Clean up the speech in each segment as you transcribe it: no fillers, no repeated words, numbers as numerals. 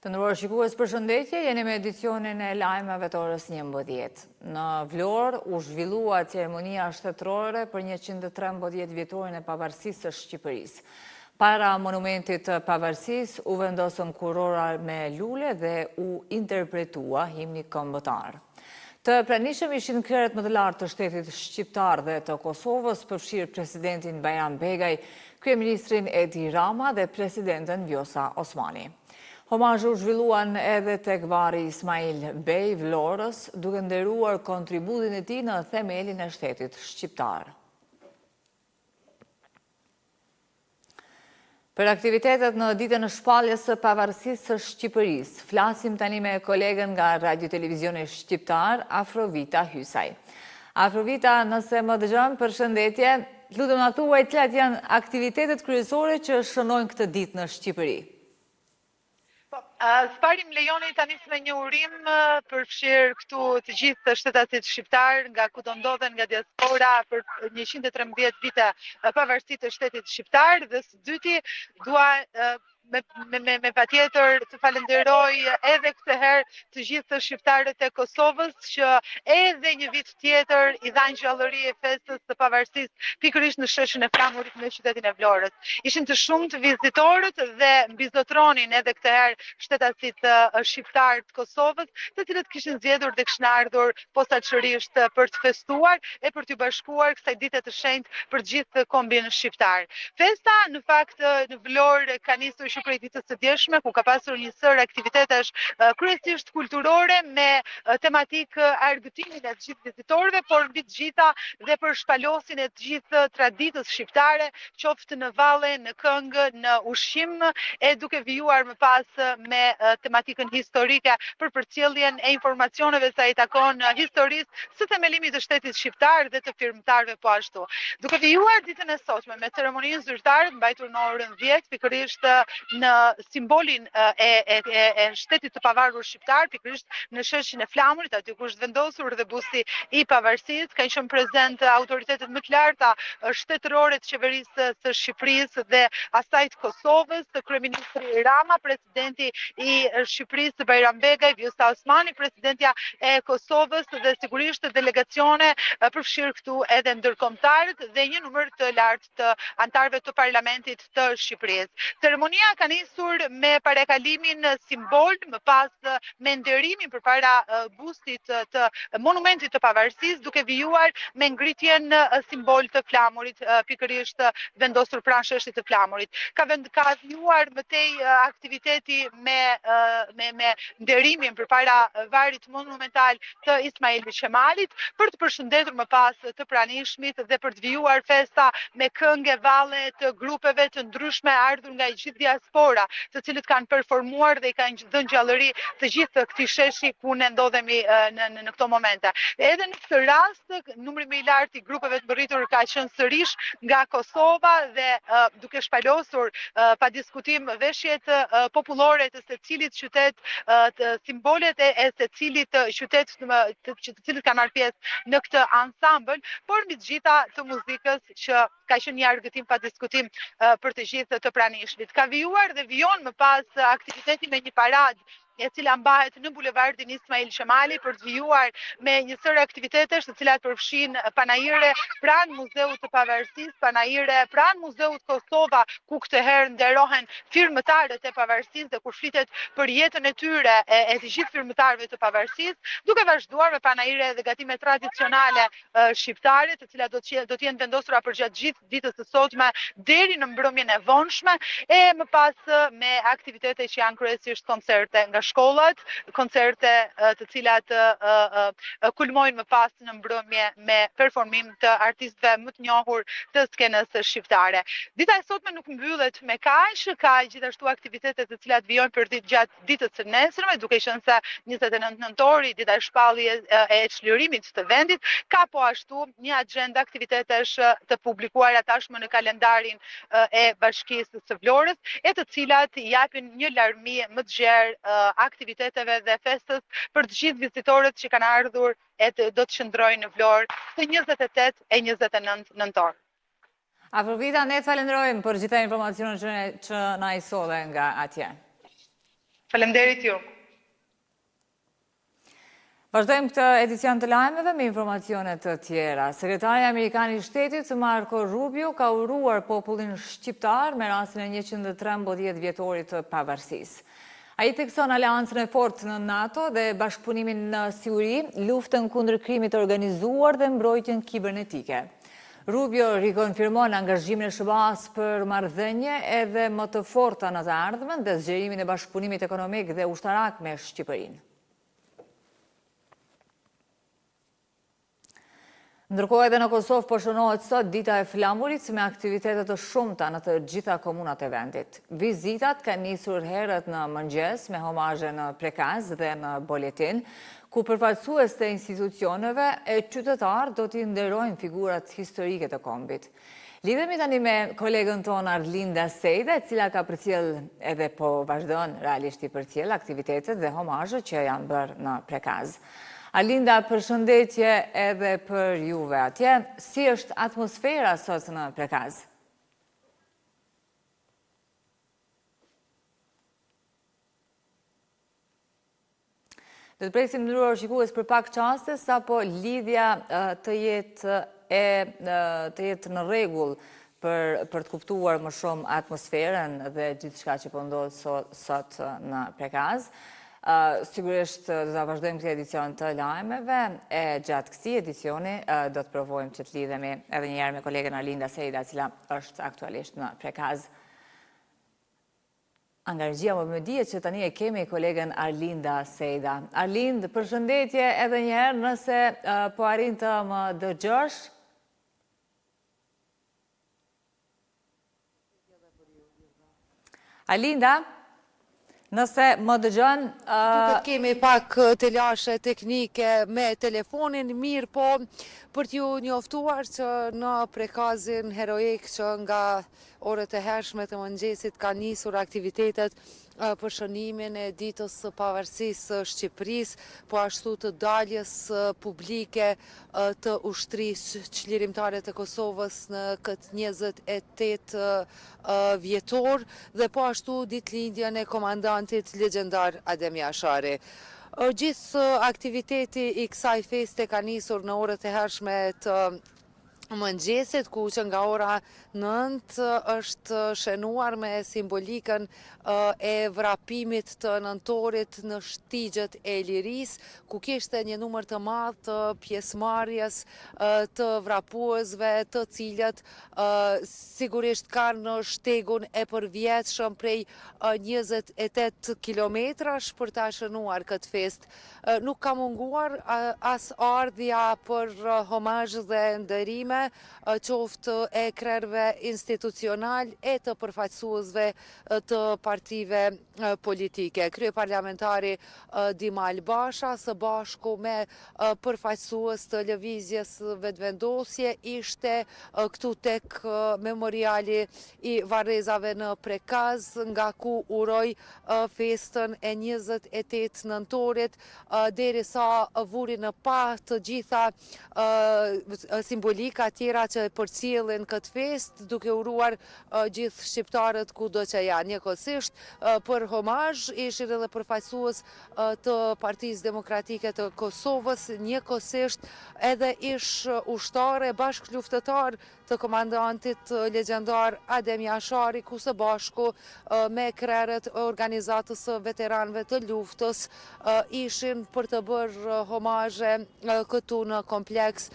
Të nderuar shikues, përshëndetje, jeni me edicionin e lajmeve të orës 11. Në Vlorë u zhvillua ceremonia shtetërore për 113 vjetorin e pavarësisë së Shqipërisë. Para monumentit të pavarësisë u vendosën kurora me lule dhe u interpretua himni kombëtar. Të pranishëm ishin krerët më të lartë të shtetit shqiptar dhe të Kosovës, përfshirë presidentin Bajram Begaj, kryeministrin Edi Rama dhe presidenten Vjosa Osmani. Homazhu u zhvilluan edhe tek varri Ismail Bej Vlorës, duke nderuar kontributin e tij në themelin e shtetit shqiptar. Për aktivitetet në ditën e shpalljes së pavarësisë së Shqipërisë, flasim tani me kolegen nga Radio Televizioni Shqiptar, Afrovita Hysaj. Afrovita, nëse më dëgjon, përshëndetje, lutem na thuaj cilat janë aktivitetet kryesore që shënojnë këtë ditë në Shqipëri. Sparim lejoni ta nis me një urim përfshirë këtu të gjithë shtetasit shqiptar nga ku do ndodhen nga diaspora për 113 vite pavarësitë të shtetit shqiptar, dhe së dyti dua me patjetër të falenderoj edhe këtë herë të gjithë shqiptarët e Kosovës që edhe një vit tjetër i dhanë gjallëri e festës së pavarësisë pikërisht në sheshin e flamurit në qytetin e Vlorës. Ishin të shumtë vizitorët dhe mbizotronin edhe këtë herë shtetasit shqiptar të Kosovës, të cilët kishin zgjedhur dhe kishin ardhur posaçërisht për të festuar e për të bashkuar kësaj dite të shenjtë për të gjithë kombin shqiptar. Festa në fakt në Vlorë ka nisur prej ditës së djeshme, ku ka pasur një sër aktivitetesh kryesisht kulturore me tematikë argëtimin e të gjithë vizitorëve, por mbi të gjitha dhe për shpalosin e të gjithë traditës shqiptare, qoftë në valle, në këngë, në ushqim, e duke vijuar më pas me tematikën historike për përcjelljen e informacioneve sa i takon historisë së themelimit të shtetit shqiptar dhe të firmtarëve po ashtu. Duke vijuar ditën e sotme me ceremoninë zyrtare mbajtur në orën 10, pikërisht në simbolin e shtetit të pavarur shqiptar, pikërisht në sheshin e flamurit, aty ku është vendosur dhe busti i pavarësisë, kanë qenë prezent autoritetet më të larta shtetërore të qeverisë së Shqipërisë dhe asaj të Kosovës, kryeministri Rama, presidenti i Shqipërisë Bajram Begaj, Vjosa Osmani, presidentja e Kosovës dhe sigurisht delegacione përfshirë këtu edhe ndërkombëtarët dhe një numër të lartë të antarëve të parlamentit të Shqipërisë. Ceremonia ka nisur me parakalimin simbol, më pas me nderimin përpara bustit të monumentit të pavarësisë, duke vijuar me ngritjen simbol të flamurit, pikërisht vendosur pranë sheshit të flamurit. Ka vijuar mëtej aktiviteti me nderimin përpara varrit monumental të Ismail Qemalit, për të përshëndetur më pas të pranishmit dhe për të vijuar festa me këngë valle të grupeve të ndryshme ardhur nga gjithë diaspora, të cilët kanë performuar dhe i kanë dhënë gjallëri të gjithë këtij sheshi ku ne ndodhemi në këto momente. Edhe në këtë rast, numri më i lartë i grupeve të mbërritur ka qenë sërish nga Kosova dhe duke shpalosur pa diskutim veshjet popullore të secilit qytet, simbolet e secilit qytet të cilët kanë marrë pjesë në këtë ansambël, por mbi të gjitha të muzikës që ka qenë një argëtim pa diskutim për të gjithë të pranishmit. Ka vijuar dhe vijon më pas aktiviteti me një paradë e cila mbahet në bulevardin Ismail Qemali për të vijuar me një sër aktivitetesh të cilat përfshin panajire pranë Muzeut të Pavarësisë, panajire pranë Muzeut Kosova, ku këtë herë nderohen firmëtarët e pavarësisë dhe kur flitet për jetën e tyre e të gjithë firmëtarëve të pavarësisë, duke vazhduar me panajire dhe gatime tradicionale shqiptare, të cilat do të jenë vendosura për gjatë gjithë ditës së sotme deri në mbrëmjen e vonshme, e më pas me aktivitete që janë kryesisht koncerte nga shkollat, koncerte të cilat kulmojnë më pas në mbrëmje me performim të artistëve më të njohur të skenës shqiptare. Dita e sotme nuk mbyllet me kaq, ka gjithashtu aktivitete të cilat vijojnë për gjatë ditës së nesërme, duke qenë se 29 nëntori, dita e shpalljes e çlirimit të vendit, ka po ashtu një agjendë aktivitetesh të publikuara tashmë në kalendarin e Bashkisë së Vlorës, e të cilat japin një larmi më të gjerë aktiviteteve dhe festës për të gjithë vizitorët që kanë ardhur e do të qëndrojnë në Vlorë të 28 e 29 nëntor. Afrovita, ne të falenderojmë për gjitha informacionet që na i solli nga atje. Faleminderit ju. Vazhdojmë këtë edicion të lajmeve me informacione të tjera. Sekretari Amerikan i Shtetit, Marco Rubio, ka uruar popullin shqiptar me rastin e 113 vjetorit të pavarësisë. Ai thekson aleancën e fortë në NATO dhe bashkëpunimin në siguri, luftën kundër krimit të organizuar dhe mbrojtjen kibernetike. Rubio rikonfirmon angazhimin e SBA-s për marrëdhënie edhe më të forta në të ardhmen dhe zgjerimin e bashkëpunimit ekonomik dhe ushtarak me Shqipërinë. Ndërkohë edhe në Kosovë po shënohet sot dita e flamurit me aktivitetet të shumta në të gjitha komunat e vendit. Vizitat kanë nisur herët në mëngjes me homazhe në Prekaz dhe në Boletin, ku përfaqësues të institucioneve e qytetar do t'i nderojnë figurat historike të kombit. Lidhemi tani me kolegën tonë Arlinda Sejda, e cila ka përcjell edhe po vazhdon realisht i përcjell aktivitetet dhe homazhet që janë bërë në Prekaz. Arlinda, përshëndetje edhe për juve atje. Si është atmosfera sot në Prekaz? Dhe të presim ndëruar shikues për pak qaste, sa po lidhja të jetë në rregull për të kuptuar më shumë atmosferën dhe gjithçka që po ndodh sot në Prekaz. Sigurisht do të vazhdojmë këtë edicion të lajmeve e gjatë këtij edicioni do të provojmë që të lidhemi edhe një herë me kolegen Arlinda Sejda, cila është aktualisht në Prekaz. Angazhia më dihet që tani e kemi kolegen Arlinda Sejda. Arlind, përshëndetje edhe një herë, nëse po arrin të më dëgjosh. Arlinda? Nëse më dëgjon... Duket kemi pak të lashe teknike me telefonin, mirë po për t'ju njoftuar që në Prekazin heroik që nga orët e hershme të mëngjesit ka nisur aktivitetet për shënimin e ditës së pavarësisë së Shqipërisë, po ashtu të daljes publike të ushtrisë çlirimtare të Kosovës në këtë 28 vjetor dhe po ashtu ditëlindjen e komandantit legjendar Adem Jashari. Gjithë aktiviteti i kësaj feste ka nisur në orët e hershme të mëngjesit, ku që nga ora 9 është shenuar me simbolikën e vrapimit të nëntorit në shtigjet e liris, ku kishte një numër të madh të pjesëmarrjes të vrapuesve, të cilët sigurisht kanë shtegun e përvjetshëm prej 28 kilometrash për ta shënuar këtë fest. Nuk ka munguar as ardhja për homazh dhe nderime, qoftë e krerëve institucional e të përfaqësuesve të partive politike. Kryeparlamentari Dimal Basha së bashku me përfaqësues të lëvizjes vetëvendosje ishte këtu tek memoriali i varrezave në Prekaz, nga ku uroi festën e 28 nëntorit, derisa vuri në pa të gjitha simbolika tjera që përcjellin këtë fest, duke uruar gjithë shqiptarët kudo që janë. Njëkohësisht për homazh ishin edhe përfaqësues të Partisë Demokratike të Kosovës, njëkohësisht edhe ish ushtare bashkëluftëtar të komandantit legjendar Adem Jashari, ku së bashku me krerët organizatës veteranëve të luftës ishin për të bërë homazhe këtu në kompleks.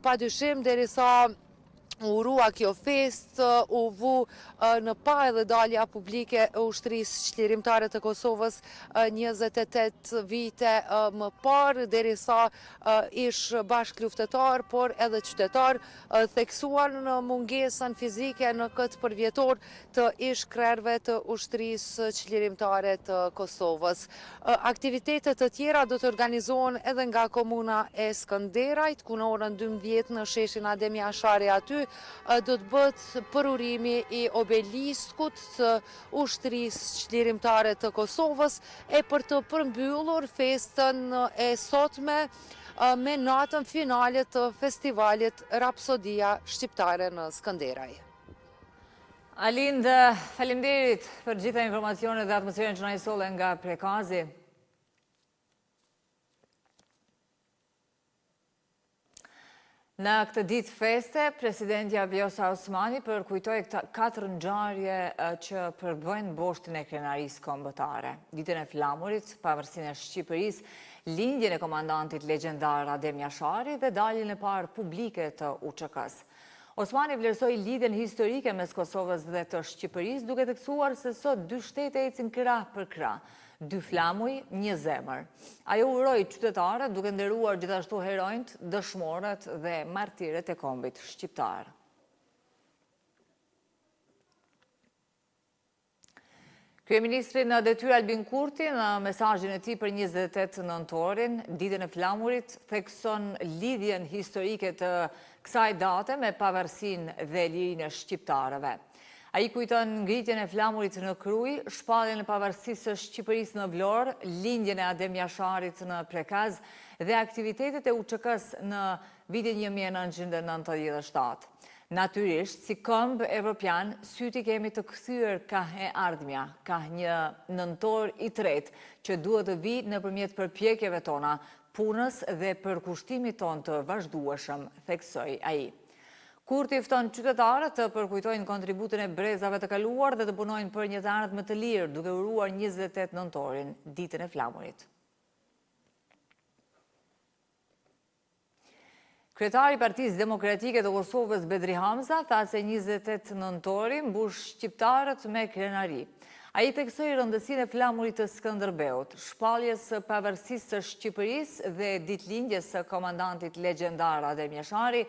Padyshim derisa urua kjo fest, u vu në pa edhe dalja publike e ushtrisë çlirimtare të Kosovës 28 vite më parë, derisa ish bashkëluftëtar, por edhe qytetar, theksuan në mungesën fizike në këtë përvjetor të ish krerëve të ushtrisë çlirimtare të Kosovës. Aktivitetet të tjera do të organizohen edhe nga komuna e Skënderajt, ku në orën 12 në sheshin Adem Jashari aty do të bëhet përurimi i obeliskut të ushtrisë çlirimtare të Kosovës e për të përmbyllur festën e sotme me natën finale të festivalit Rapsodia Shqiptare në Skënderaj. Alind, faleminderit për gjitha informacionet dhe atmosferën që na i solle nga Prekazi. Në këtë ditë feste, presidentja Vjosa Osmani përkujtoi 4 ngjarje që përbëjnë boshtin e krenarisë kombëtare. Ditën e flamurit, pavarësinë e Shqipërisë, lindjen e komandantit legjendar Adem Jashari dhe daljen e parë publike të UÇK-s. Osmani vlerësoi lidhjen historike mes Kosovës dhe të Shqipërisë, duke theksuar se sot dy shtete ecin krah për krah. 2 flamuj, 1 zemër. Ajo uroi qytetarët duke nderuar gjithashtu heronjt, dëshmorët dhe martirët e kombit shqiptar. Kryeministri në detyrë Albin Kurti në mesazhin e tij për 28 nëntorin, ditën e flamurit, thekson lidhjen historike të kësaj date me pavarësinë dhe lirinë e shqiptarëve. Ai kujton ngritjen e flamurit në Kruj, shpalljen e pavarësisë së Shqipërisë në Vlorë, lindjen e Adem Jasharit në Prekaz dhe aktivitetet e UÇK-s në vitin 1997. Natyrisht, si këmbë evropian, syti kemi të kthyer ka e ardhmja, ka një nëntor i tretë që duhet të vijë nëpërmjet përpjekjeve tona, punës dhe përkushtimit ton të vazhdueshëm, theksoi ai. Kurti fton qytetarët të përkujtojnë kontributin e brezave të kaluar dhe të punojnë për një të ardhmë të lirë, duke uruar 28 nëntorin, ditën e flamurit. Kryetari i Partisë Demokratike të Kosovës Bedri Hamza tha se 28 nëntori mbush shqiptarët me krenari. Ai theksoi rëndësinë e flamurit të Skënderbeut, shpalljes së pavarësisë së Shqipërisë dhe ditëlindjes së komandantit legjendar Adem Jashari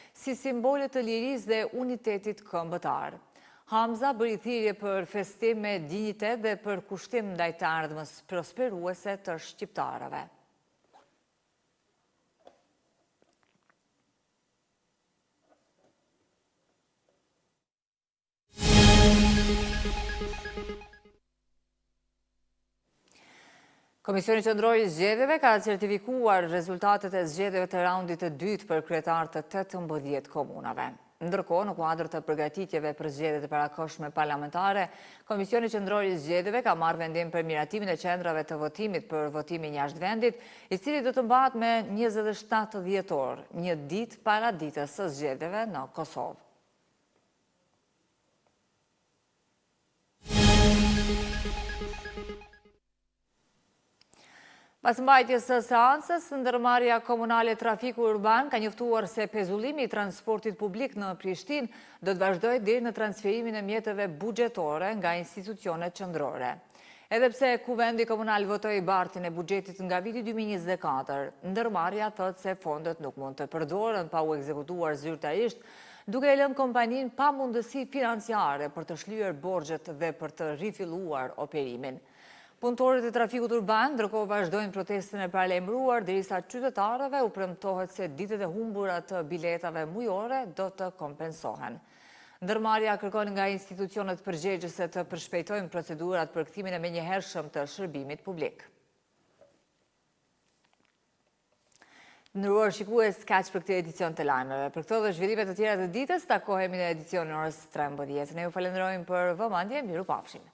si simbole të lirisë dhe unitetit kombëtar. Hamza bëri thirrje për festim me dinjitet dhe për kushtim ndaj të ardhmës prosperuese të shqiptarëve. Komisioni Qendror i Zgjedhjeve ka certifikuar rezultatet e zgjedhjeve të raundit të dytë për kryetarët të 18 komunave. Ndërkohë, në kuadër të përgatitjeve për zgjedhjet e parakohshme parlamentare, Komisioni Qendror i Zgjedhjeve ka marrë vendim për miratimin e qendrave të votimit për votimin jashtë vendit, i cili do të mbahet me 27 dhjetor, një ditë para ditës së zgjedhjeve në Kosovë. Pas mbajtjes së seancës, ndërmarrja komunale trafiku urban ka njoftuar se pezullimi i transportit publik në Prishtinë do të vazhdojë deri në transferimin e mjeteve buxhetore nga institucionet qendrore. Edhe pse Kuvendi Komunal votoi bartin e buxhetit nga viti 2024, ndërmarrja thotë se fondet nuk mund të përdoren pa u ekzekutuar zyrtarisht, duke e lënë kompaninë pa mundësi financiare për të shlyer borxhet dhe për të rifilluar operimin. Punëtorët e trafikut urban ndërkohë vazhdojnë protestën e paralajmëruar derisa qytetarëve u premtohet se ditët e humbura të biletave mujore do të kompensohen. Ndërmarrja kërkon nga institucionet përgjegjëse të përshpejtojnë procedurat për kthimin e menjëhershëm të shërbimit publik. Nderuar shikues, kaq për këtë edicion të lajmeve. Për këto dhe zhvillimet të tjera të ditës, takohemi në edicionin orës 13. Ne ju falenderojmë për vëmendje, mirupafshim.